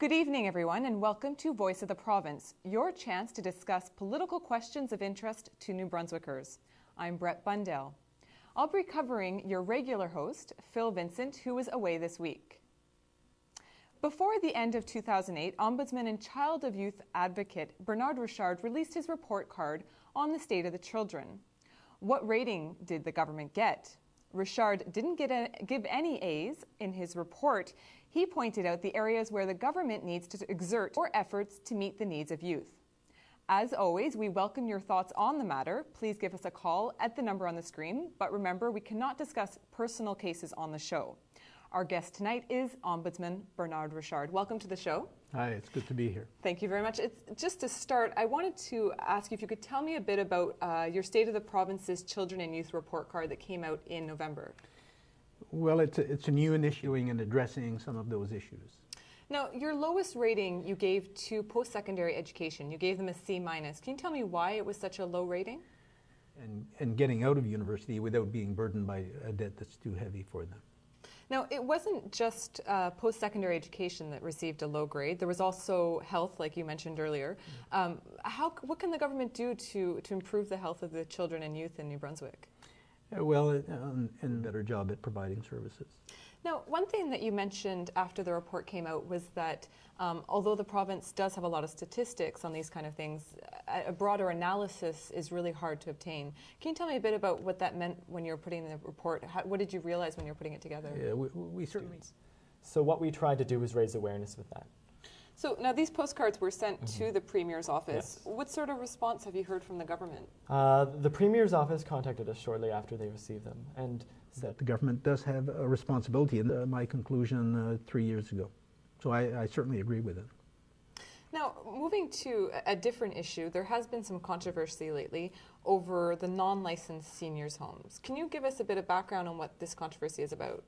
Good evening, everyone, and welcome to Voice of the Province, your chance to discuss political questions of interest to New Brunswickers. I'm Brett Bundell. I'll be covering your regular host, Phil Vincent, who is away this week. Before the end of 2008, Ombudsman and Child of Youth Advocate Bernard Richard released his report card on the state of the children. What rating did the government get? Richard didn't give any A's in his report. He pointed out the areas where the government needs to exert more efforts to meet the needs of youth. As always, we welcome your thoughts on the matter. Please give us a call at the number on the screen, but remember, we cannot discuss personal cases on the show. Our guest tonight is Ombudsman Bernard Richard. Welcome to the show. Hi, it's good to be here. Thank you very much. Just to start, I wanted to ask you if you could tell me a bit about your State of the Province's Children and Youth Report Card that came out in November. Well, it's a new initiating and addressing some of those issues. Now, your lowest rating you gave to post-secondary education, you gave them a C-. Can you tell me why it was such a low rating? And getting out of university without being burdened by a debt that's too heavy for them. Now, it wasn't just post-secondary education that received a low grade. There was also health, like you mentioned earlier. What can the government do to improve the health of the children and youth in New Brunswick? And a better job at providing services. Now, one thing that you mentioned after the report came out was that although the province does have a lot of statistics on these kind of things, a broader analysis is really hard to obtain. Can you tell me a bit about what that meant when you were putting the report? What did you realize when you were putting it together? Yeah, we certainly. So what we tried to do was raise awareness with that. So now these postcards were sent to the Premier's office. Yes. What sort of response have you heard from the government? The Premier's office contacted us shortly after they received them and said That the government does have a responsibility, and my conclusion 3 years ago. So I certainly agree with it. Now, moving to a different issue, there has been some controversy lately over the non-licensed seniors' homes. Can you give us a bit of background on what this controversy is about?